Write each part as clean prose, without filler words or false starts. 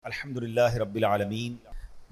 الحمدللہ رب العالمین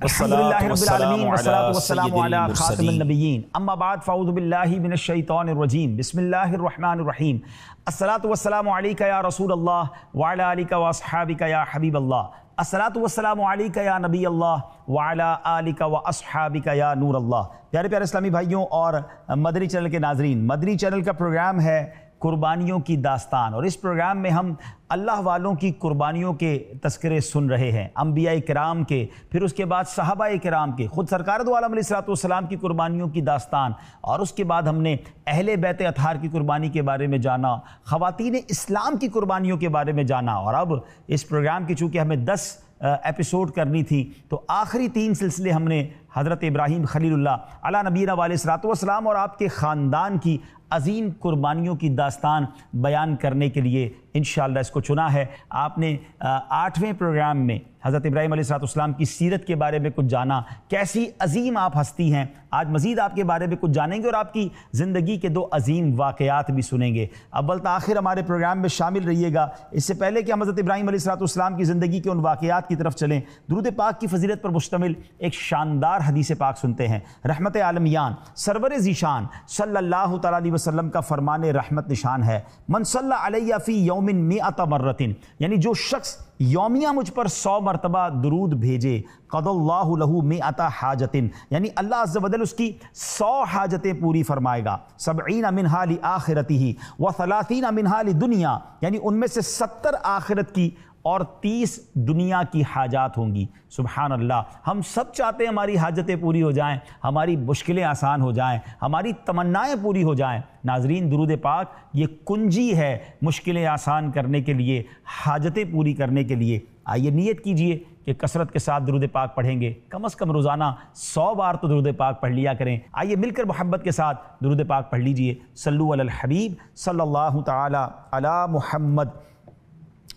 الحمدللہ رب العالمین والصلاة والسلام علی خاتم النبیین اما بعد فاعوذ باللہ من الشیطان الرجیم بسم اللہ الرحمن الرحیم الصلاة والسلام علیک یا رسول اللہ وعلی آلک واصحابک یا حبیب اللہ الصلاة والسلام علیک یا نبی اللہ وعلی آلک واصحابک یا نور اللہ۔ پیارے پیارے اسلامی بھائیوں اور مدنی چینل کے ناظرین، مدنی چینل کا پروگرام ہے قربانیوں کی داستان، اور اس پروگرام میں ہم اللہ والوں کی قربانیوں کے تذکرے سن رہے ہیں، انبیاء کرام کے، پھر اس کے بعد صحابہ کرام کے، خود سرکار دو عالم علیہ السلام کی قربانیوں کی داستان، اور اس کے بعد ہم نے اہل بیت اطہار کی قربانی کے بارے میں جانا، خواتین اسلام کی قربانیوں کے بارے میں جانا، اور اب اس پروگرام کی چونکہ ہمیں 10 ایپیسوڈ کرنی تھی تو آخری 3 سلسلے ہم نے حضرت ابراہیم خلیل اللہ علی نبینا علیہ السلام اور آپ کے خاندان کی عظیم قربانیوں کی داستان بیان کرنے کے لیے انشاءاللہ اس کو چنا ہے۔ آپ نے 8ویں پروگرام میں حضرت ابراہیم علیہ السلام کی سیرت کے بارے میں کچھ جانا، کیسی عظیم آپ ہستی ہیں۔ آج مزید آپ کے بارے میں کچھ جانیں گے اور آپ کی زندگی کے 2 عظیم واقعات بھی سنیں گے۔ اول تا آخر ہمارے پروگرام میں شامل رہیے گا۔ اس سے پہلے کہ ہم حضرت ابراہیم علیہ السلام کی زندگی کے ان واقعات کی طرف چلیں، درود پاک کی فضیلت پر مشتمل ایک شاندار حدیث پاک سنتے ہیں۔ رحمت عالمیان سرور ذیشان صلی اللہ تعالی علیہ وسلم کا فرمان رحمت نشان ہے، من صلی علیہ فی یوم 100 مرۃ، یعنی جو شخص یومیہ مجھ پر 100 مرتبہ درود بھیجے، قضى اللہ لہ 100 حاجۃ، یعنی اللہ عز و جل اس کی 100 حاجتیں پوری فرمائے گا، 70 منہا لآخرتہ و30 منہا لدنیا، یعنی ان میں سے 70 آخرت کی اور 30 دنیا کی حاجات ہوں گی۔ سبحان اللہ، ہم سب چاہتے ہیں ہماری حاجتیں پوری ہو جائیں، ہماری مشکلیں آسان ہو جائیں، ہماری تمنائیں پوری ہو جائیں۔ ناظرین، درود پاک یہ کنجی ہے مشکلیں آسان کرنے کے لیے، حاجتیں پوری کرنے کے لیے۔ آئیے نیت کیجئے کہ کثرت کے ساتھ درود پاک پڑھیں گے، کم از کم روزانہ 100 بار تو درود پاک پڑھ لیا کریں۔ آئیے مل کر محبت کے ساتھ درود پاک پڑھ لیجئے۔ صلو علی الحبیب صلی اللہ تعالی علی محمد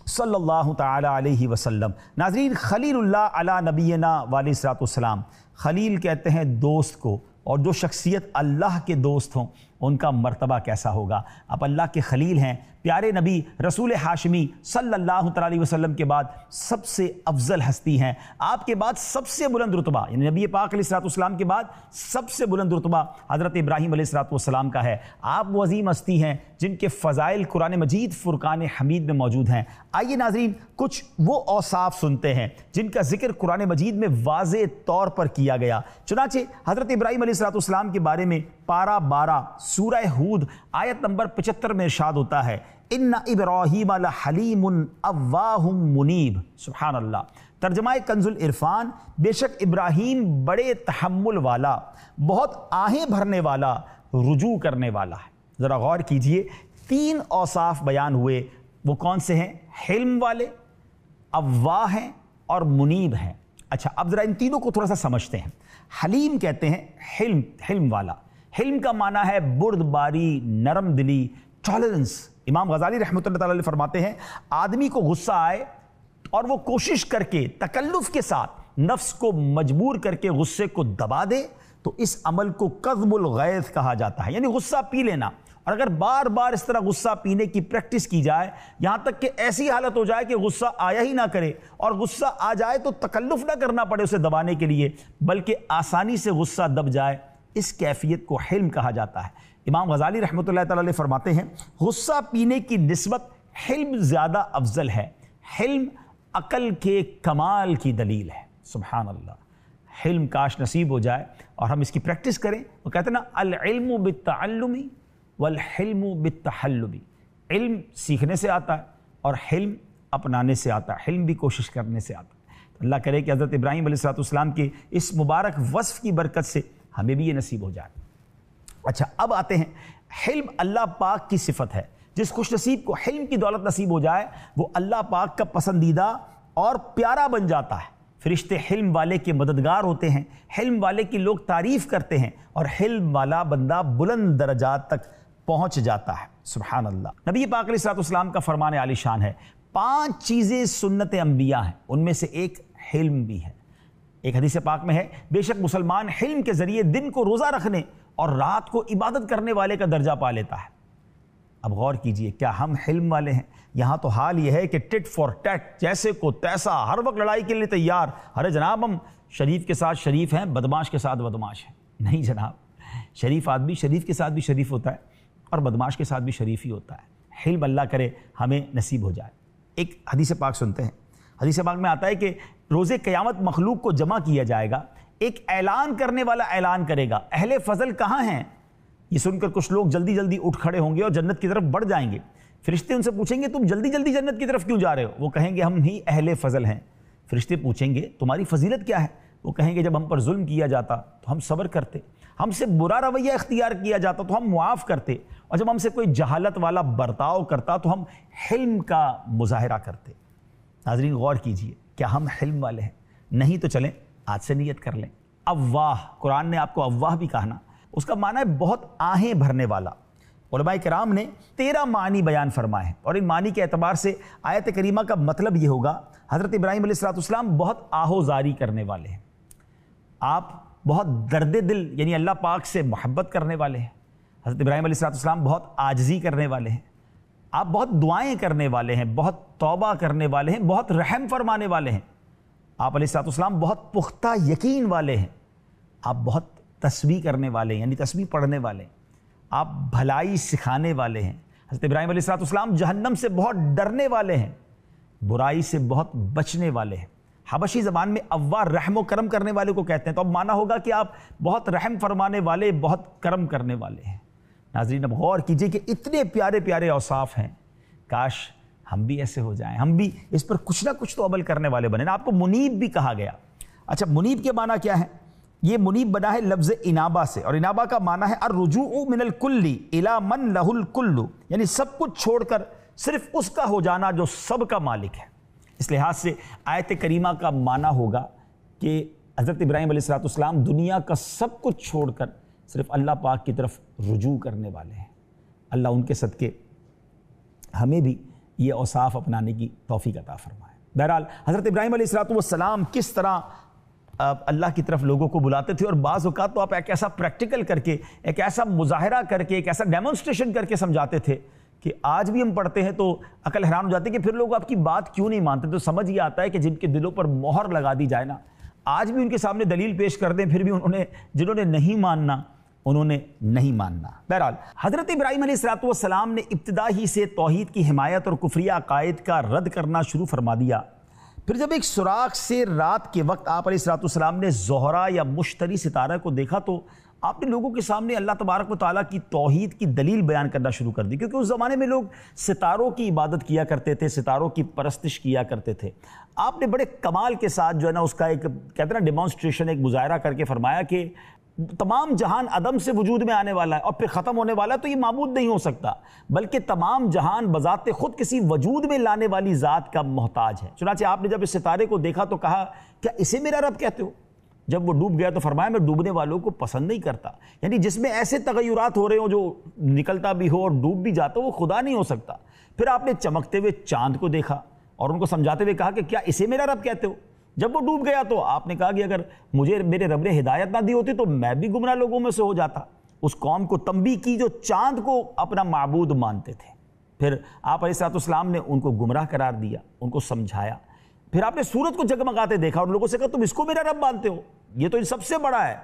صلی اللہ تعالی علیہ وسلم۔ ناظرین، خلیل اللہ علی نبینا علیہ السلام، خلیل کہتے ہیں دوست کو، اور جو شخصیت اللہ کے دوست ہوں ان کا مرتبہ کیسا ہوگا۔ آپ اللہ کے خلیل ہیں، پیارے نبی رسول ہاشمی صلی اللہ تعالی علیہ وسلم کے بعد سب سے افضل ہستی ہیں، آپ کے بعد سب سے بلند رتبہ، یعنی نبی پاک علیہ السلام کے بعد سب سے بلند رتبہ حضرت ابراہیم علیہ السلام کا ہے۔ آپ وہ عظیم ہستی ہیں جن کے فضائل قرآن مجید فرقان حمید میں موجود ہیں۔ آئیے ناظرین کچھ وہ اوصاف سنتے ہیں جن کا ذکر قرآن مجید میں واضح طور پر کیا گیا۔ چنانچہ حضرت ابراہیم علیہ السلام کے بارے میں پارہ 12 سورہ ہود آیت نمبر 75 میں ارشاد ہوتا ہے، ان ابراہیم لحلیم اواہ منیب۔ سبحان اللہ۔ ترجمہ کنز العرفان، بے شک ابراہیم بڑے تحمل والا، بہت آہیں بھرنے والا، رجوع کرنے والا ہے۔ ذرا غور کیجئے، 3 اوصاف بیان ہوئے، وہ کون سے ہیں؟ حلم والے، اواہ ہیں اور منیب ہیں۔ اچھا، اب ذرا ان تینوں کو تھوڑا سا سمجھتے ہیں۔ حلیم کہتے ہیں حلم والا، حلم کا معنی ہے بردباری، نرم دلی، ٹالرنس۔ امام غزالی رحمۃ اللہ تعالی فرماتے ہیں آدمی کو غصہ آئے اور وہ کوشش کر کے تکلف کے ساتھ نفس کو مجبور کر کے غصے کو دبا دے تو اس عمل کو کظم الغیظ کہا جاتا ہے، یعنی غصہ پی لینا۔ اور اگر بار بار اس طرح غصہ پینے کی پریکٹس کی جائے، یہاں تک کہ ایسی حالت ہو جائے کہ غصہ آیا ہی نہ کرے، اور غصہ آ جائے تو تکلف نہ کرنا پڑے اسے دبانے کے لیے، بلکہ آسانی سے غصہ دب جائے، اس کیفیت کو حلم کہا جاتا ہے۔ امام غزالی رحمۃ اللہ تعالی علیہ فرماتے ہیں غصہ پینے کی نسبت حلم زیادہ افضل ہے، حلم عقل کے کمال کی دلیل ہے۔ سبحان اللہ، حلم کاش نصیب ہو جائے اور ہم اس کی پریکٹس کریں۔ وہ کہتے ہیں نا، العلم بالتعلم والحلم بالتحلم، علم سیکھنے سے آتا ہے اور حلم اپنانے سے آتا ہے، حلم بھی کوشش کرنے سے آتا ہے۔ تو اللہ کرے کہ حضرت ابراہیم علیہ السلام کے اس مبارک وصف کی برکت سے ہمیں بھی یہ نصیب ہو جائے۔ اچھا، اب آتے ہیں، حلم اللہ پاک کی صفت ہے۔ جس خوش نصیب کو حلم کی دولت نصیب ہو جائے وہ اللہ پاک کا پسندیدہ اور پیارا بن جاتا ہے۔ فرشتے حلم والے کے مددگار ہوتے ہیں، حلم والے کی لوگ تعریف کرتے ہیں، اور حلم والا بندہ بلند درجات تک پہنچ جاتا ہے۔ سبحان اللہ۔ نبی پاک علیہ السلام کا فرمان عالی شان ہے، 5 چیزیں سنت انبیاء ہیں، ان میں سے ایک حلم بھی ہے۔ ایک حدیث پاک میں ہے، بے شک مسلمان حلم کے ذریعے دن کو روزہ رکھنے اور رات کو عبادت کرنے والے کا درجہ پا لیتا ہے۔ اب غور کیجئے، کیا ہم حلم والے ہیں؟ یہاں تو حال یہ ہے کہ ٹٹ فار ٹیٹ، جیسے کو تیسا، ہر وقت لڑائی کے لیے تیار. ارے جناب ہم شریف کے ساتھ شریف ہیں، بدماش کے ساتھ بدماش ہیں. نہیں جناب، شریف آدمی شریف کے ساتھ بھی شریف ہوتا ہے اور بدماش کے ساتھ بھی شریف ہی ہوتا ہے. حلم اللہ کرے ہمیں نصیب ہو جائے. ایک حدیث پاک سنتے ہیں. حدیث پاک میں آتا ہے کہ روز قیامت مخلوق کو جمع کیا جائے گا، ایک اعلان کرنے والا اعلان کرے گا، اہل فضل کہاں ہیں؟ یہ سن کر کچھ لوگ جلدی جلدی اٹھ کھڑے ہوں گے اور جنت کی طرف بڑھ جائیں گے. فرشتے ان سے پوچھیں گے تم جلدی جلدی جنت کی طرف کیوں جا رہے ہو؟ وہ کہیں گے ہم ہی اہل فضل ہیں. فرشتے پوچھیں گے تمہاری فضیلت کیا ہے؟ وہ کہیں گے جب ہم پر ظلم کیا جاتا تو ہم صبر کرتے، ہم سے برا رویہ اختیار کیا جاتا تو ہم معاف کرتے، اور جب ہم سے کوئی جہالت والا برتاؤ کرتا تو ہم حلم کا مظاہرہ کرتے. ناظرین غور کیجئے، کیا ہم حلم والے ہیں؟ نہیں تو چلیں آج سے نیت کر لیں. اواہ، قرآن نے آپ کو اواہ بھی کہا نا، اس کا معنی ہے بہت آہیں بھرنے والا. علماء کرام نے 13 معنی بیان فرمائے ہیں، اور ان معنی کے اعتبار سے آیت کریمہ کا مطلب یہ ہوگا حضرت ابراہیم علیہ السلام بہت آہوزاری کرنے والے ہیں. آپ بہت درد دل یعنی اللہ پاک سے محبت کرنے والے ہیں. حضرت ابراہیم علیہ السلام بہت عاجزی کرنے والے ہیں. آپ بہت دعائیں کرنے والے ہیں، بہت توبہ کرنے والے ہیں، بہت رحم فرمانے والے ہیں. آپ علیہ السلام بہت پختہ یقین والے ہیں. آپ بہت تسبیح کرنے والے ہیں یعنی تسبیح پڑھنے والے ہیں. آپ بھلائی سکھانے والے ہیں. حضرت ابراہیم علیہ السلام جہنم سے بہت ڈرنے والے ہیں، برائی سے بہت بچنے والے ہیں. حبشی زبان میں اواہ رحم و کرم کرنے والے کو کہتے ہیں، تو اب مانا ہوگا کہ آپ بہت رحم فرمانے والے، بہت کرم کرنے والے ہیں. ناظرین اب غور کیجئے کہ اتنے پیارے پیارے اوصاف ہیں، کاش ہم بھی ایسے ہو جائیں، ہم بھی اس پر کچھ نہ کچھ تو عمل کرنے والے بنے. آپ کو منیب بھی کہا گیا. اچھا منیب کے معنی کیا ہے؟ یہ منیب بنا ہے لفظ انابہ سے، اور انابہ کا معنی ہے الرجوع من الکل الی من لہ الکل، یعنی سب کچھ چھوڑ کر صرف اس کا ہو جانا جو سب کا مالک ہے. اس لحاظ سے آیت کریمہ کا معنی ہوگا کہ حضرت ابراہیم علیہ السلام دنیا کا سب کچھ چھوڑ کر صرف اللہ پاک کی طرف رجوع کرنے والے ہیں. اللہ ان کے صدقے ہمیں بھی یہ اوصاف اپنانے کی توفیق عطا فرمائے. بہرحال حضرت ابراہیم علیہ السلام کس طرح اللہ کی طرف لوگوں کو بلاتے تھے، اور بعض اوقات تو آپ ایک ایسا پریکٹیکل کر کے، ایک ایسا مظاہرہ کر کے، ایک ایسا ڈیمونسٹریشن کر کے سمجھاتے تھے کہ آج بھی ہم پڑھتے ہیں تو عقل حیران ہو جاتی ہے کہ پھر لوگ آپ کی بات کیوں نہیں مانتے. تو سمجھ یہ آتا ہے کہ جن کے دلوں پر مہر لگا دی جائے نا، آج بھی ان کے سامنے دلیل پیش کر دیں، پھر بھی جنہوں نے نہیں ماننا انہوں نے نہیں ماننا. بہرحال حضرت ابراہیم علیہ السلام نے ابتدا ہی سے توحید کی حمایت اور کفریہ عقائد کا رد کرنا شروع فرما دیا. پھر جب ایک سوراخ سے رات کے وقت آپ علیہ السلام نے زہرہ یا مشتری ستارہ کو دیکھا تو آپ نے لوگوں کے سامنے اللہ تبارک و تعالیٰ کی توحید کی دلیل بیان کرنا شروع کر دی، کیونکہ اس زمانے میں لوگ ستاروں کی عبادت کیا کرتے تھے، ستاروں کی پرستش کیا کرتے تھے. آپ نے بڑے کمال کے ساتھ جو ہے نا اس کا ایک کہتے ہیں نا ڈیمانسٹریشن، ایک مظاہرہ کر کے فرمایا کہ تمام جہان عدم سے وجود میں آنے والا ہے اور پھر ختم ہونے والا ہے، تو یہ معبود نہیں ہو سکتا، بلکہ تمام جہان بذات خود کسی وجود میں لانے والی ذات کا محتاج ہے. چنانچہ آپ نے جب اس ستارے کو دیکھا تو کہا کیا اسے میرا رب کہتے ہو؟ جب وہ ڈوب گیا تو فرمایا میں ڈوبنے والوں کو پسند نہیں کرتا. یعنی جس میں ایسے تغیرات ہو رہے ہوں، جو نکلتا بھی ہو اور ڈوب بھی جاتا ہو، وہ خدا نہیں ہو سکتا. پھر آپ نے چمکتے ہوئے چاند کو دیکھا اور ان کو سمجھاتے ہوئے کہا کہ کیا اسے میرا رب کہتے ہو؟ جب وہ ڈوب گیا تو آپ نے کہا کہ اگر مجھے میرے رب نے ہدایت نہ دی ہوتی تو میں بھی گمراہ لوگوں میں سے ہو جاتا. اس قوم کو تنبیہ کی جو چاند کو اپنا معبود مانتے تھے. پھر آپ علیہ السلام نے ان کو گمراہ قرار دیا، ان کو سمجھایا. پھر آپ نے سورج کو جگمگاتے دیکھا اور لوگوں سے کہا تم اس کو میرا رب مانتے ہو، یہ تو ان سب سے بڑا ہے.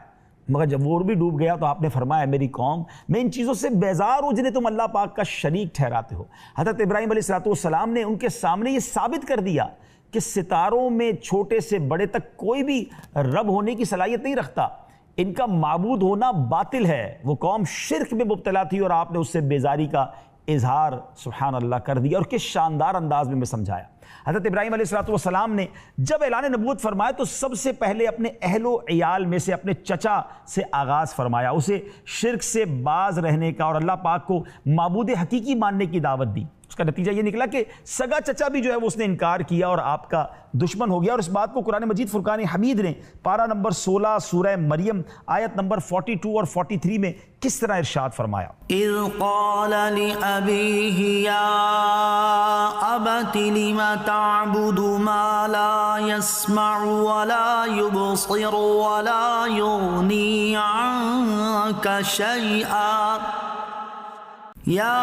مگر جب وہ بھی ڈوب گیا تو آپ نے فرمایا میری قوم میں ان چیزوں سے بیزار ہوں جنہیں تم اللہ پاک کا شریک ٹھہراتے ہو. حضرت ابراہیم علیہ السلام نے ان کے سامنے یہ ثابت کر دیا کہ ستاروں میں چھوٹے سے بڑے تک کوئی بھی رب ہونے کی صلاحیت نہیں رکھتا، ان کا معبود ہونا باطل ہے. وہ قوم شرک میں مبتلا تھی اور آپ نے اس سے بیزاری کا اظہار سبحان اللہ کر دیا، اور کس شاندار انداز میں سمجھایا. حضرت ابراہیم علیہ السلام نے جب اعلان نبوت فرمایا تو سب سے پہلے اپنے اہل و عیال میں سے اپنے چچا سے آغاز فرمایا، اسے شرک سے باز رہنے کا اور اللہ پاک کو معبود حقیقی ماننے کی دعوت دی. اس کا نتیجہ یہ نکلا کہ سگا چچا بھی جو ہے وہ اس نے انکار کیا اور آپ کا دشمن ہو گیا. اور اس بات کو قرآن مجید فرقان حمید نے پارہ نمبر 16 سورہ مریم آیت نمبر 42 اور 43 میں کس طرح ارشاد فرمایا. اذ قال لأبیہ یا ابت لم تعبد ما لا يسمع ولا يبصر ولا يغني عنك شيئا یا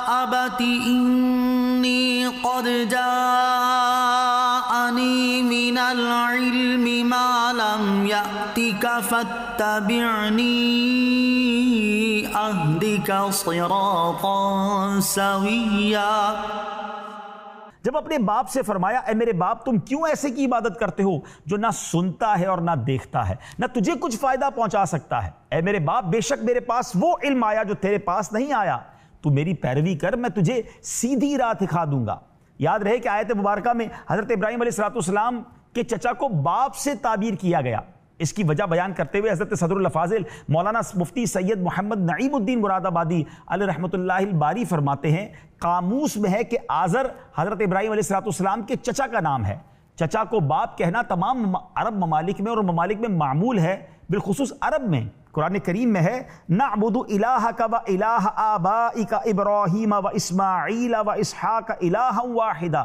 ابت انی قد جاءنی من العلم ما لم یأتک فاتبعنی اہدک صراطا سویا۔ جب اپنے باپ سے فرمایا اے میرے باپ تم کیوں ایسے کی عبادت کرتے ہو جو نہ سنتا ہے اور نہ دیکھتا ہے، نہ تجھے کچھ فائدہ پہنچا سکتا ہے۔ اے میرے باپ بے شک میرے پاس وہ علم آیا جو تیرے پاس نہیں آیا، تو میری پیروی کر، میں تجھے سیدھی راہ دکھا دوں گا۔ یاد رہے کہ آیت مبارکہ میں حضرت ابراہیم علیہ السلام کے چچا کو باپ سے تعبیر کیا گیا۔ اس کی وجہ بیان کرتے ہوئے حضرت صدر الافاضل مولانا مفتی سید محمد نعیم الدین مراد آبادی علیہ رحمۃ اللہ الباری فرماتے ہیں قاموس میں ہے کہ آزر حضرت ابراہیم علیہ السلام کے چچا کا نام ہے۔ چچا کو باپ کہنا تمام عرب ممالک میں اور ممالک میں معمول ہے، بالخصوص عرب میں۔ قرآن کریم میں ہے نعبد الہک و الہ آبائک ابراہیم و اسماعیل و اسحاق الہا واحدا۔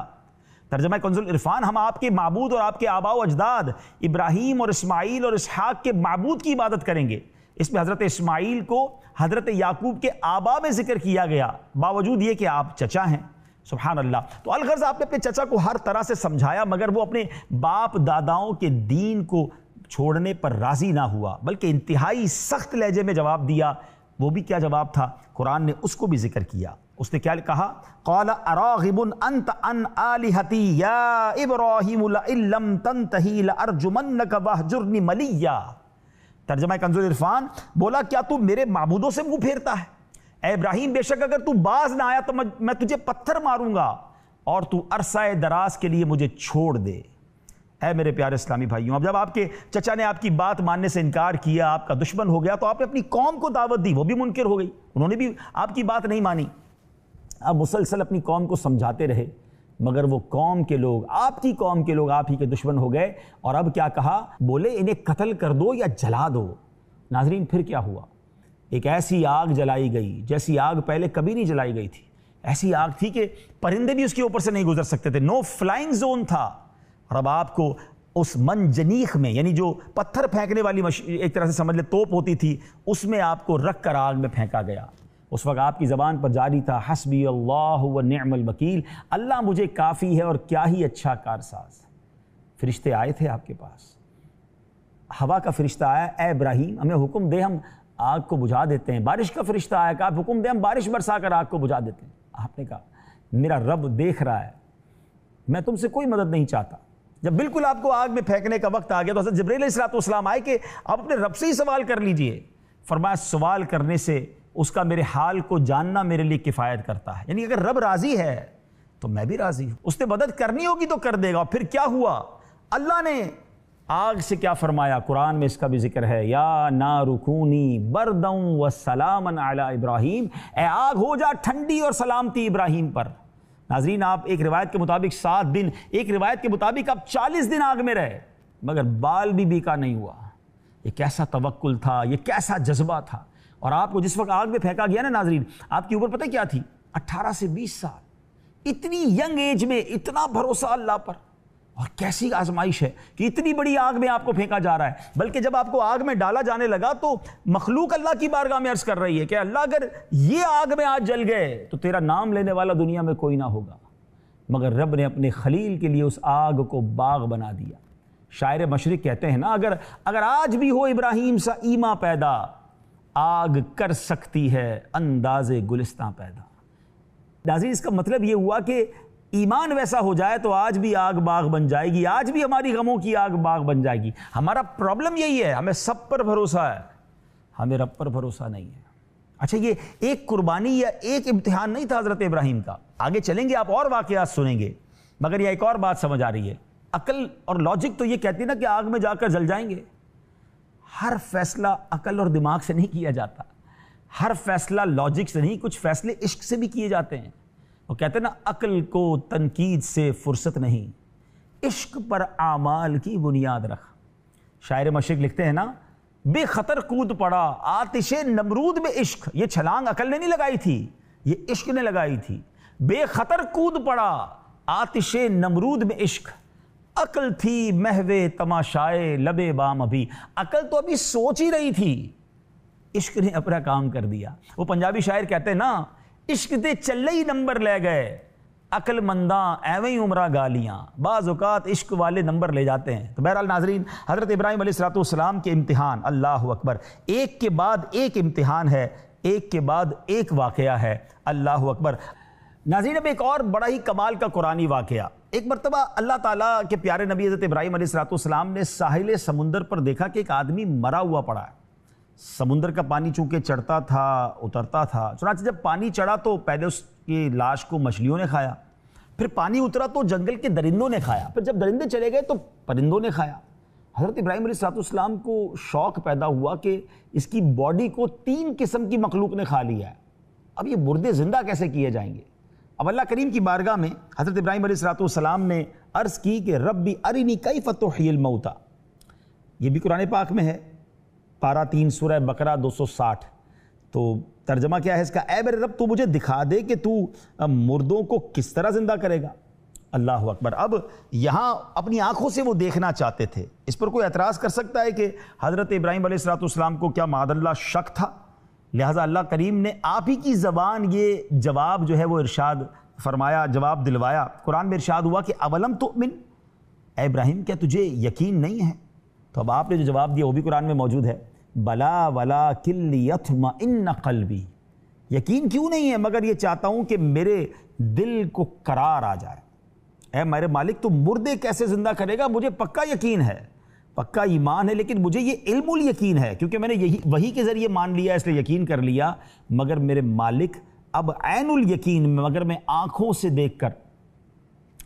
ترجمہ کنز العرفان، ہم آپ کے معبود اور آپ کے آباء و اجداد ابراہیم اور اسماعیل اور اسحاق کے معبود کی عبادت کریں گے۔ اس میں حضرت اسماعیل کو حضرت یعقوب کے آباء میں ذکر کیا گیا، باوجود یہ کہ آپ چچا ہیں۔ سبحان اللہ۔ تو الغرض آپ نے اپنے چچا کو ہر طرح سے سمجھایا، مگر وہ اپنے باپ داداؤں کے دین کو چھوڑنے پر راضی نہ ہوا، بلکہ انتہائی سخت لہجے میں جواب دیا۔ وہ بھی کیا جواب تھا؟ قرآن نے اس کو بھی ذکر کیا۔ اس نے کیا کہا؟ قال اراغب انت عن آلہتی یا ابراہیم لئن لم تنتہی لارجمنک واہجرنی ملیا۔ ترجمہ کنز العرفان، بولا کیا تو میرے معبودوں سے منہ پھیرتا ہے؟ اے ابراہیم بے شک اگر تو باز نہ آیا تو میں تجھے پتھر ماروں گا اور تو عرصہ دراز کے لیے مجھے چھوڑ دے۔ اے میرے پیارے اسلامی بھائیوں، اب جب آپ کے چچا نے آپ کی بات ماننے سے انکار کیا، آپ کا دشمن ہو گیا، تو آپ نے اپنی قوم کو دعوت دی، وہ بھی منکر ہو گئی، انہوں نے بھی آپ کی بات نہیں مانی۔ اب مسلسل اپنی قوم کو سمجھاتے رہے، مگر وہ قوم کے لوگ، آپ کی قوم کے لوگ آپ ہی کے دشمن ہو گئے، اور اب کیا کہا؟ بولے انہیں قتل کر دو یا جلا دو۔ ناظرین پھر کیا ہوا؟ ایک ایسی آگ جلائی گئی جیسی آگ پہلے کبھی نہیں جلائی گئی تھی۔ ایسی آگ تھی کہ پرندے بھی اس کے اوپر سے نہیں گزر سکتے تھے، نو فلائنگ زون تھا۔ اور اب آپ کو اس منجنیخ میں، یعنی جو پتھر پھینکنے والی ایک طرح سے سمجھ لے توپ ہوتی تھی، اس میں آپ کو رکھ کر آگ میں پھینکا گیا۔ اس وقت آپ کی زبان پر جاری تھا حسبی اللہ و نعم الوکیل، اللہ مجھے کافی ہے اور کیا ہی اچھا کارساز۔ فرشتے آئے تھے آپ کے پاس، ہوا کا فرشتہ آیا، اے ابراہیم ہمیں حکم دے ہم آگ کو بجھا دیتے ہیں۔ بارش کا فرشتہ آیا، کہا حکم دے ہم بارش برسا کر آگ کو بجھا دیتے ہیں۔ آپ نے کہا میرا رب دیکھ رہا ہے، میں تم سے کوئی مدد نہیں چاہتا۔ جب بالکل آپ کو آگ میں پھینکنے کا وقت آ گیا تو حضرت جبرائیل علیہ السلام آئے کہ آپ اپنے رب سے ہی سوال کر لیجئے۔ فرمایا سوال کرنے سے اس کا میرے حال کو جاننا میرے لیے کفایت کرتا ہے، یعنی اگر رب راضی ہے تو میں بھی راضی ہوں، اس نے مدد کرنی ہوگی تو کر دے گا۔ اور پھر کیا ہوا؟ اللہ نے آگ سے کیا فرمایا؟ قرآن میں اس کا بھی ذکر ہے، یا نار کونی بردًا وسلاما علی ابراہیم، اے آگ ہو جا ٹھنڈی اور سلامتی ابراہیم پر۔ ناظرین آپ ایک روایت کے مطابق 7 دن، ایک روایت کے مطابق آپ 40 دن آگ میں رہے، مگر بال بھی بیکا نہیں ہوا۔ یہ کیسا توکل تھا، یہ کیسا جذبہ تھا۔ اور آپ کو جس وقت آگ میں پھینکا گیا نا ناظرین، آپ کی عمر پتہ کیا تھی؟ 18 سے 20 سال۔ اتنی ینگ ایج میں اتنا بھروسہ اللہ پر، اور کیسی آزمائش ہے کہ اتنی بڑی آگ میں آپ کو پھینکا جا رہا ہے۔ بلکہ جب آپ کو آگ میں ڈالا جانے لگا تو مخلوق اللہ کی بارگاہ میں عرض کر رہی ہے کہ اللہ اگر یہ آگ میں آج جل گئے تو تیرا نام لینے والا دنیا میں کوئی نہ ہوگا۔ مگر رب نے اپنے خلیل کے لیے اس آگ کو باغ بنا دیا۔ شاعر مشرق کہتے ہیں نا، اگر آج بھی ہو ابراہیم سا ایما پیدا، آگ کر سکتی ہے انداز گلستاں پیدا۔ ناظرین اس کا مطلب یہ ہوا کہ ایمان ویسا ہو جائے تو آج بھی آگ باغ بن جائے گی، آج بھی ہماری غموں کی آگ باغ بن جائے گی۔ ہمارا پرابلم یہی ہے، ہمیں سب پر بھروسہ ہے، ہمیں رب پر بھروسہ نہیں ہے۔ اچھا یہ ایک قربانی یا ایک امتحان نہیں تھا حضرت ابراہیم کا، آگے چلیں گے آپ اور واقعات سنیں گے، مگر یہ ایک اور بات سمجھ آ رہی ہے۔ عقل اور لاجک تو یہ کہتی ہے نا کہ آگ میں جا کر جل جائیں گے۔ ہر فیصلہ عقل اور دماغ سے نہیں کیا جاتا، ہر فیصلہ لاجک سے نہیں، کچھ فیصلے عشق سے بھی کیے جاتے ہیں۔ وہ کہتے ہیں نا عقل کو تنقید سے فرصت نہیں، عشق پر اعمال کی بنیاد رکھ۔ شاعر مشرق لکھتے ہیں نا، بے خطر کود پڑا آتش نمرود میں عشق، یہ چھلانگ عقل نے نہیں لگائی تھی، یہ عشق نے لگائی تھی۔ بے خطر کود پڑا آتش نمرود میں عشق، عقل تھی محو تماشائے لبے بام ابھی، عقل تو ابھی سوچ ہی رہی تھی عشق نے اپنا کام کر دیا۔ وہ پنجابی شاعر کہتے ہیں نا، عشق دے چلے ہی نمبر لے گئے، عقل منداں ایویں ہی عمرہ گالیاں، بعض اوقات عشق والے نمبر لے جاتے ہیں۔ تو بہرحال ناظرین، حضرت ابراہیم علیہ السلام کے امتحان، اللہ اکبر، ایک کے بعد ایک امتحان ہے، ایک کے بعد ایک واقعہ ہے، اللہ اکبر۔ ناظرین، اب ایک اور بڑا ہی کمال کا قرآنی واقعہ۔ ایک مرتبہ اللہ تعالیٰ کے پیارے نبی حضرت ابراہیم علیہ السلام نے ساحل سمندر پر دیکھا کہ ایک آدمی مرا ہوا پڑا ہے۔ سمندر کا پانی چونکہ چڑھتا تھا اترتا تھا، چنانچہ جب پانی چڑھا تو پہلے اس کی لاش کو مچھلیوں نے کھایا، پھر پانی اترا تو جنگل کے درندوں نے کھایا، پھر جب درندے چلے گئے تو پرندوں نے کھایا۔ حضرت ابراہیم علیہ السلام کو شوق پیدا ہوا کہ اس کی باڈی کو 3 قسم کی مخلوق نے کھا لیا ہے، اب یہ مردے زندہ کیسے کیے جائیں گے؟ اب اللہ کریم کی بارگاہ میں حضرت ابراہیم علیہ السلام نے عرض کی کہ ربی ارنی کیف تحیی الموتى، یہ بھی قرآن پاک میں ہے، پارہ 3 سورہ بقرہ 260۔ تو ترجمہ کیا ہے اس کا؟ اے میرے رب، تو مجھے دکھا دے کہ تو مردوں کو کس طرح زندہ کرے گا۔ اللہ اکبر۔ اب یہاں اپنی آنکھوں سے وہ دیکھنا چاہتے تھے۔ اس پر کوئی اعتراض کر سکتا ہے کہ حضرت ابراہیم علیہ السلام کو کیا معاذ اللہ شک تھا؟ لہٰذا اللہ کریم نے آپ ہی کی زبان یہ جواب جو ہے وہ ارشاد فرمایا، جواب دلوایا۔ قرآن میں ارشاد ہوا کہ اولم تؤمن، اے ابراہیم کیا تجھے یقین نہیں ہے؟ تو اب آپ نے جو جواب دیا وہ بھی قرآن میں موجود ہے، بلا ولکن لیطمئن قلبی، یقین کیوں نہیں ہے مگر یہ چاہتا ہوں کہ میرے دل کو قرار آ جائے۔ اے میرے مالک، تو مردے کیسے زندہ کرے گا؟ مجھے پکا یقین ہے، پکا ایمان ہے، لیکن مجھے یہ علم الیقین ہے، کیونکہ میں نے یہی وحی کے ذریعے مان لیا اس لیے یقین کر لیا، مگر میرے مالک اب عین الیقین میں، مگر میں آنکھوں سے دیکھ کر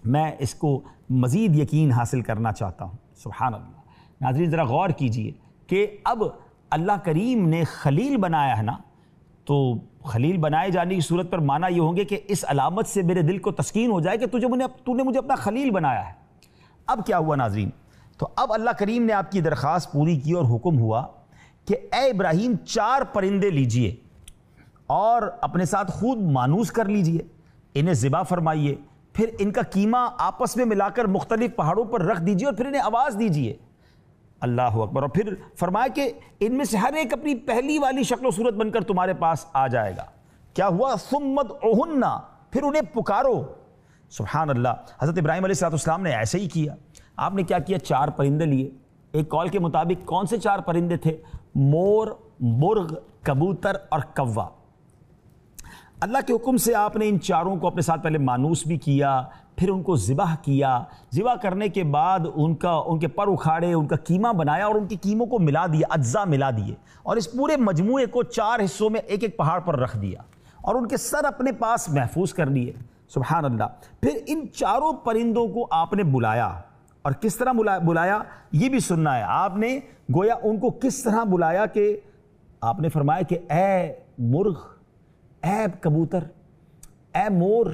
میں اس کو مزید یقین حاصل کرنا چاہتا ہوں۔ سبحان اللہ۔ ناظرین ذرا غور کیجئے کہ اب اللہ کریم نے خلیل بنایا ہے نا، تو خلیل بنائے جانے کی صورت پر معنی یہ ہوں گے کہ اس علامت سے میرے دل کو تسکین ہو جائے کہ تو نے مجھے اپنا خلیل بنایا ہے۔ اب کیا ہوا ناظرین؟ تو اب اللہ کریم نے آپ کی درخواست پوری کی اور حکم ہوا کہ اے ابراہیم 4 پرندے لیجئے اور اپنے ساتھ خود مانوس کر لیجئے، انہیں ذبح فرمائیے، پھر ان کا قیمہ آپس میں ملا کر مختلف پہاڑوں پر رکھ دیجئے اور پھر انہیں آواز دیجئے۔ اللہ اکبر۔ اور پھر فرمایا کہ ان میں سے ہر ایک اپنی پہلی والی شکل و صورت بن کر تمہارے پاس آ جائے گا۔ کیا ہوا؟ ثم ادعوہن، پھر انہیں پکارو۔ سبحان اللہ۔ حضرت ابراہیم علیہ السلام نے ایسے ہی کیا۔ آپ نے کیا کیا؟ 4 پرندے لیے۔ ایک قول کے مطابق کون سے 4 پرندے تھے؟ مور، مرغ، کبوتر اور کوا۔ اللہ کے حکم سے آپ نے ان 4 کو اپنے ساتھ پہلے مانوس بھی کیا، پھر ان کو ذبح کیا۔ ذبح کرنے کے بعد ان کے پر اکھاڑے، ان کا قیمہ بنایا اور ان کے قیموں کو ملا دیا، اجزاء ملا دیے، اور اس پورے مجموعے کو 4 حصوں میں ایک ایک پہاڑ پر رکھ دیا اور ان کے سر اپنے پاس محفوظ کر لیے۔ سبحان اللہ۔ پھر ان 4 پرندوں کو آپ نے بلایا، اور کس طرح بلایا یہ بھی سننا ہے۔ آپ نے گویا ان کو کس طرح بلایا کہ آپ نے فرمایا کہ اے مرغ، اے کبوتر، اے مور۔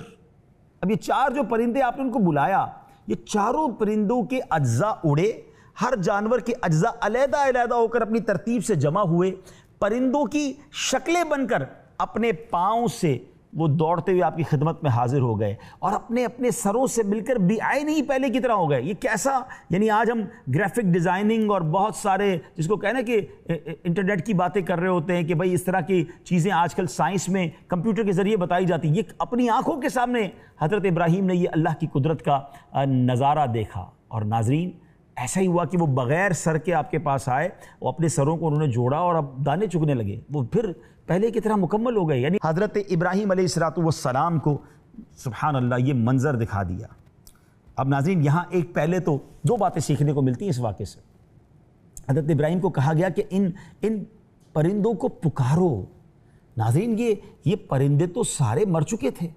اب یہ 4 جو پرندے آپ نے ان کو بلایا، یہ 4 پرندوں کے اجزاء اڑے، ہر جانور کے اجزاء علیحدہ علیحدہ ہو کر اپنی ترتیب سے جمع ہوئے، پرندوں کی شکلیں بن کر اپنے پاؤں سے وہ دوڑتے ہوئے آپ کی خدمت میں حاضر ہو گئے اور اپنے اپنے سروں سے مل کر بھی آئے نہیں پہلے کی طرح ہو گئے۔ یہ کیسا، یعنی آج ہم گرافک ڈیزائننگ اور بہت سارے جس کو کہنا کہ انٹرنیٹ کی باتیں کر رہے ہوتے ہیں کہ بھائی اس طرح کی چیزیں آج کل سائنس میں کمپیوٹر کے ذریعے بتائی جاتی، یہ اپنی آنکھوں کے سامنے حضرت ابراہیم نے یہ اللہ کی قدرت کا نظارہ دیکھا۔ اور ناظرین ایسا ہی ہوا کہ وہ بغیر سر کے آپ کے پاس آئے، وہ اپنے سروں کو انہوں نے جوڑا اور اب دانے چگنے لگے، وہ پھر پہلے کی طرح مکمل ہو گئے۔ یعنی حضرت ابراہیم علیہ السلام کو سبحان اللہ یہ منظر دکھا دیا۔ اب ناظرین یہاں ایک پہلے تو 2 باتیں سیکھنے کو ملتی ہیں اس واقعے سے۔ حضرت ابراہیم کو کہا گیا کہ ان پرندوں کو پکارو۔ ناظرین یہ پرندے تو سارے مر چکے تھے،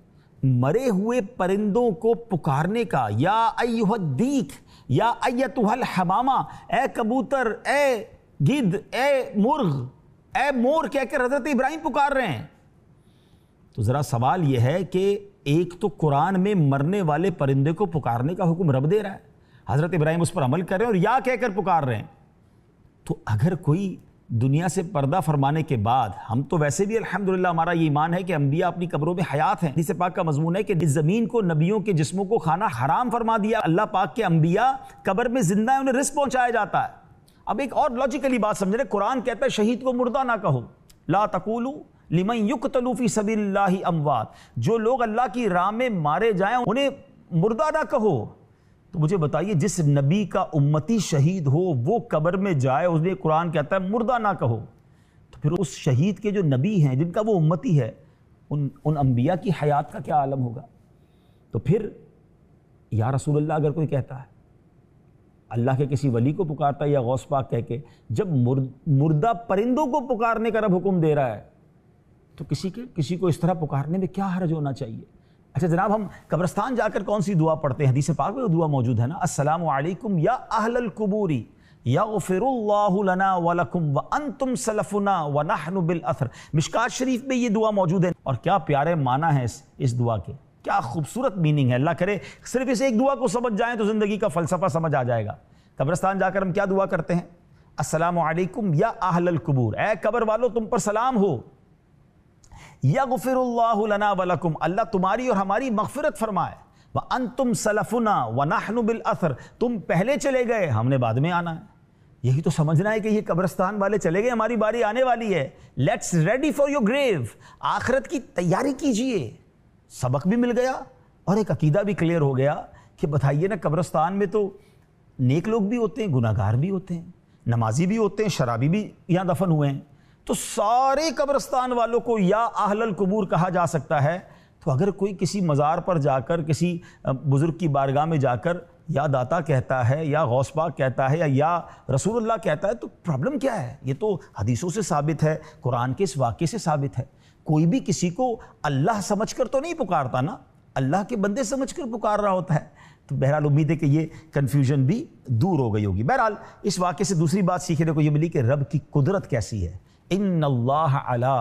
مرے ہوئے پرندوں کو پکارنے کا، یا ایھا الدیک، یا ایتھا الحمامہ، اے کبوتر، اے گدھ، اے مرغ، اے مور کہہ کر حضرت ابراہیم پکار رہے ہیں۔ تو ذرا سوال یہ ہے کہ ایک تو قرآن میں مرنے والے پرندے کو پکارنے کا حکم رب دے رہا ہے، حضرت ابراہیم اس پر عمل کر رہے ہیں اور یا کہہ کر پکار رہے ہیں۔ تو اگر کوئی دنیا سے پردہ فرمانے کے بعد، ہم تو ویسے بھی الحمدللہ ہمارا یہ ایمان ہے کہ انبیاء اپنی قبروں میں حیات ہیں، حدیث پاک کا مضمون ہے کہ اس زمین کو نبیوں کے جسموں کو کھانا حرام فرما دیا اللہ پاک کے انبیاء قبر میں زندہ ہیں، انہیں رزق پہنچایا جاتا ہے۔ اب ایک اور لاجیکلی بات سمجھ رہے، قرآن کہتا ہے شہید کو مردہ نہ کہو، لا تقولوا لمن یقتل فی سبیل اللہ اموات، جو لوگ اللہ کی راہ میں مارے جائیں انہیں مردہ نہ کہو۔ تو مجھے بتائیے جس نبی کا امتی شہید ہو وہ قبر میں جائے، اس نے قرآن کہتا ہے مردہ نہ کہو، تو پھر اس شہید کے جو نبی ہیں جن کا وہ امتی ہے ان انبیاء کی حیات کا کیا عالم ہوگا؟ تو پھر یا رسول اللہ اگر کوئی کہتا ہے، اللہ کے کسی ولی کو پکارتا ہے یا غوث پاک کہہ کے، جب مردہ پرندوں کو پکارنے کا رب حکم دے رہا ہے تو کسی کو اس طرح پکارنے میں کیا حرج ہونا چاہیے؟ اچھا جناب، ہم قبرستان جا کر کون سی دعا پڑھتے ہیں؟ حدیث پاک میں وہ دعا موجود ہے نا، السلام علیکم یا اہل القبور یغفر اللہ لنا ولکم وانتم سلفنا ونحن بالاثر۔ مشکات شریف میں یہ دعا موجود ہے، اور کیا پیارے معنی ہے اس دعا کے، کیا خوبصورت میننگ ہے۔ اللہ کرے صرف اس ایک دعا کو سمجھ جائیں تو زندگی کا فلسفہ سمجھ آ جائے گا۔ قبرستان جا کر ہم کیا دعا کرتے ہیں؟ السلام علیکم یا اہل القبور، اے قبر والو تم پر سلام ہو، یغفر اللہ لنا ولکم، اللہ تمہاری اور ہماری مغفرت فرمائے، وانتم سلفنا ونحن بالاثر، تم پہلے چلے گئے ہم نے بعد میں آنا ہے۔ یہی تو سمجھنا ہے کہ یہ قبرستان والے چلے گئے، ہماری باری آنے والی ہے۔ لیٹس ریڈی فار یور گریو، آخرت کی تیاری کیجئے۔ سبق بھی مل گیا اور ایک عقیدہ بھی کلیئر ہو گیا کہ بتائیے نا، قبرستان میں تو نیک لوگ بھی ہوتے ہیں، گناہ گار بھی ہوتے ہیں، نمازی بھی ہوتے ہیں، شرابی بھی یہاں دفن ہوئے ہیں، تو سارے قبرستان والوں کو یا اہل القبور کہا جا سکتا ہے۔ تو اگر کوئی کسی مزار پر جا کر کسی بزرگ کی بارگاہ میں جا کر یا داتا کہتا ہے یا غوث پاک کہتا ہے یا رسول اللہ کہتا ہے تو پرابلم کیا ہے؟ یہ تو حدیثوں سے ثابت ہے، قرآن کے اس واقعے سے ثابت ہے۔ کوئی بھی کسی کو اللہ سمجھ کر تو نہیں پکارتا نا، اللہ کے بندے سمجھ کر پکار رہا ہوتا ہے۔ تو بہرحال امید ہے کہ یہ کنفیوژن بھی دور ہو گئی ہوگی۔ بہرحال اس واقعے سے دوسری بات سیکھنے کو یہ ملی کہ رب کی قدرت کیسی ہے، ان اللہ علی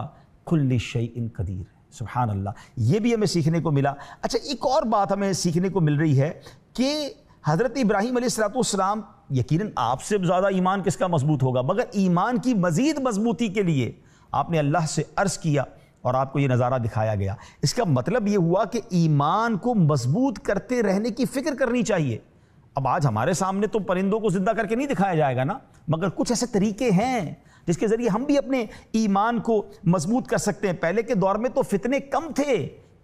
کل شیء قدیر، سبحان اللہ، یہ بھی ہمیں سیکھنے کو ملا۔ اچھا ایک اور بات ہمیں سیکھنے کو مل رہی ہے کہ حضرت ابراہیم علیہ السلام، یقیناً آپ سے زیادہ ایمان کس کا مضبوط ہوگا، مگر ایمان کی مزید مضبوطی کے لیے آپ نے اللہ سے عرض کیا اور آپ کو یہ نظارہ دکھایا گیا۔ اس کا مطلب یہ ہوا کہ ایمان کو مضبوط کرتے رہنے کی فکر کرنی چاہیے۔ اب آج ہمارے سامنے تو پرندوں کو زندہ کر کے نہیں دکھایا جائے گا نا، مگر کچھ ایسے طریقے ہیں جس کے ذریعے ہم بھی اپنے ایمان کو مضبوط کر سکتے ہیں۔ پہلے کے دور میں تو فتنے کم تھے،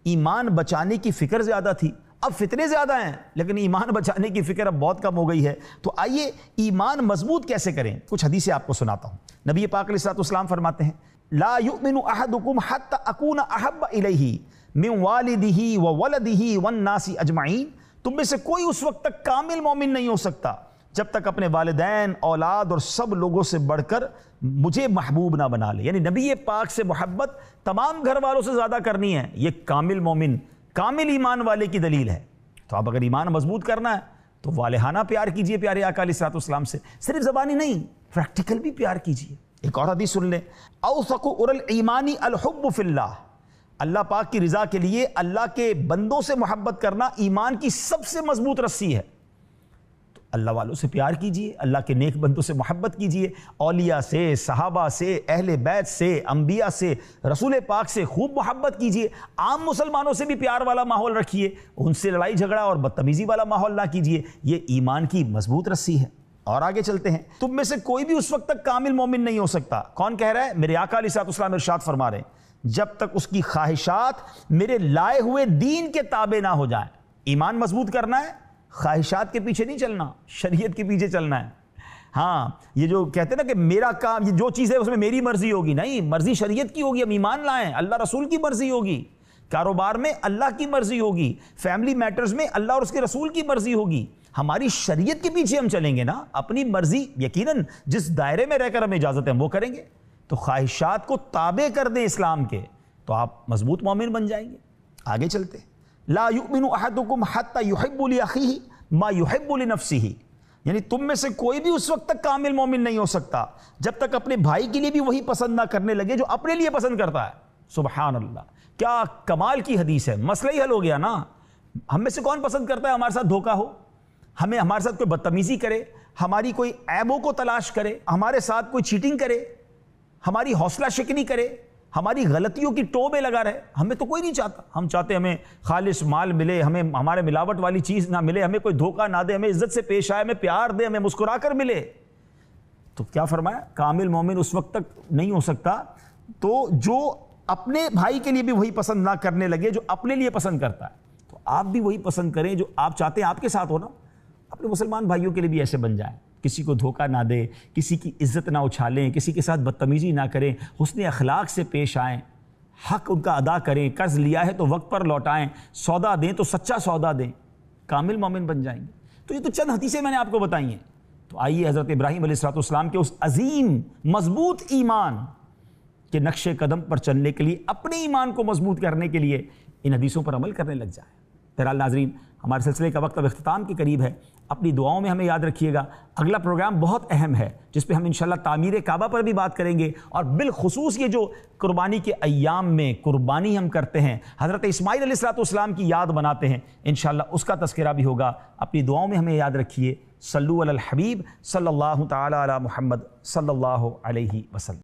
ایمان بچانے کی فکر زیادہ تھی، اب فتنے زیادہ ہیں لیکن ایمان بچانے کی فکر اب بہت کم ہو گئی ہے۔ تو آئیے ایمان مضبوط کیسے کریں، کچھ حدیثیں آپ کو سناتا ہوں۔ نبی پاک علیہ السلام فرماتے ہیں، لا یؤمن احدکم حتی اکون احب الیہ من والدہ وولدہ والناس اجمعین، تم میں سے کوئی اس وقت تک کامل مومن نہیں ہو سکتا جب تک اپنے والدین، اولاد اور سب لوگوں سے بڑھ کر مجھے محبوب نہ بنا لے۔ یعنی نبی پاک سے محبت تمام گھر والوں سے زیادہ کرنی ہے، یہ کامل مومن، کامل ایمان والے کی دلیل ہے۔ تو اب اگر ایمان مضبوط کرنا ہے تو والہانہ پیار کیجئے پیارے آقا علیہ السلام سے، صرف زبانی نہیں، پریکٹیکل بھی پیار کیجئے۔ ایک اور حدیث سن لیں، اوثق عر الایمان الحب فی اللہ، اللہ پاک کی رضا کے لیے اللہ کے بندوں سے محبت کرنا ایمان کی سب سے مضبوط رسی ہے۔ تو اللہ والوں سے پیار کیجئے، اللہ کے نیک بندوں سے محبت کیجئے، اولیاء سے، صحابہ سے، اہل بیت سے، انبیاء سے، رسول پاک سے خوب محبت کیجئے۔ عام مسلمانوں سے بھی پیار والا ماحول رکھیے، ان سے لڑائی جھگڑا اور بدتمیزی والا ماحول نہ کیجئے، یہ ایمان کی مضبوط رسی ہے۔ اور آگے چلتے ہیں، تم میں سے کوئی بھی اس وقت تک کامل مومن نہیں ہو سکتا۔ کون کہہ رہا ہے؟ میرے آقا علیہ السلام ارشاد فرما رہے ہیں، جب تک اس کی خواہشات میرے لائے ہوئے دین کے تابع نہ ہو جائیں۔ ایمان مضبوط کرنا ہے، خواہشات کے پیچھے نہیں چلنا، شریعت کے پیچھے چلنا ہے۔ ہاں یہ جو کہتے ہیں نا کہ میرا کام، یہ جو چیز ہے اس میں میری مرضی ہوگی، نہیں، مرضی شریعت کی ہوگی، ہم ایمان لائیں، اللہ رسول کی مرضی ہوگی، کاروبار میں اللہ کی مرضی ہوگی، فیملی میٹرز میں اللہ اور اس کے رسول کی مرضی ہوگی۔ ہماری شریعت کے پیچھے ہم چلیں گے نا، اپنی مرضی یقیناً جس دائرے میں رہ کر ہمیں اجازت ہے وہ کریں گے۔ تو خواہشات کو تابع کر دیں اسلام کے تو آپ مضبوط مومن بن جائیں گے۔ آگے چلتے، لا یؤمن احدکم حتی یحب لاخیہ ما یحب لنفسہ، یعنی تم میں سے کوئی بھی اس وقت تک کامل مومن نہیں ہو سکتا جب تک اپنے بھائی کے لیے بھی وہی پسند نہ کرنے لگے جو اپنے لیے پسند کرتا ہے۔ سبحان اللہ، کیا کمال کی حدیث ہے، مسئلہ ہی حل ہو گیا نا۔ ہم میں سے کون پسند کرتا ہے ہمارے ساتھ دھوکہ ہو، ہمارے ساتھ کوئی بدتمیزی کرے، ہماری کوئی عیبوں کو تلاش کرے، ہمارے ساتھ کوئی چیٹنگ کرے، ہماری حوصلہ شکنی کرے، ہماری غلطیوں کی ٹو میں لگا رہے؟ ہمیں تو کوئی نہیں چاہتا۔ ہم چاہتے ہیں ہمیں خالص مال ملے، ہمیں ہمارے ملاوٹ والی چیز نہ ملے، ہمیں کوئی دھوکہ نہ دے، ہمیں عزت سے پیش آئے، ہمیں پیار دے، ہمیں مسکرا کر ملے۔ تو کیا فرمایا؟ کامل مومن اس وقت تک نہیں ہو سکتا تو جو اپنے بھائی کے لیے بھی وہی پسند نہ کرنے لگے جو اپنے لیے پسند کرتا ہے، تو آپ بھی وہی پسند کریں جو آپ چاہتے ہیں آپ کے ساتھ ہونا. اپنے مسلمان بھائیوں کے لیے بھی ایسے بن جائیں، کسی کو دھوکہ نہ دیں، کسی کی عزت نہ اچھالیں، کسی کے ساتھ بدتمیزی نہ کریں، حسن اخلاق سے پیش آئیں، حق ان کا ادا کریں، قرض لیا ہے تو وقت پر لوٹائیں، سودا دیں تو سچا سودا دیں، کامل مومن بن جائیں گے. تو یہ تو چند حدیثیں میں نے آپ کو بتائی ہیں. تو آئیے حضرت ابراہیم علیہ السلام کے اس عظیم مضبوط ایمان کے نقش قدم پر چلنے کے لیے، اپنے ایمان کو مضبوط کرنے کے لیے ان حدیثوں پر عمل کرنے لگ جائیں. بہرحال ناظرین، ہمارے سلسلے کا وقت اب اختتام کے قریب ہے. اپنی دعاؤں میں ہمیں یاد رکھیے گا. اگلا پروگرام بہت اہم ہے جس پہ ہم انشاءاللہ تعمیر کعبہ پر بھی بات کریں گے، اور بالخصوص یہ جو قربانی کے ایام میں قربانی ہم کرتے ہیں، حضرت اسماعیل علیہ السلام کی یاد بناتے ہیں، انشاءاللہ اس کا تذکرہ بھی ہوگا. اپنی دعاؤں میں ہمیں یاد رکھیے. صلو علی الحبیب صلی اللہ تعالی علی محمد صلی اللہ علیہ وسلم.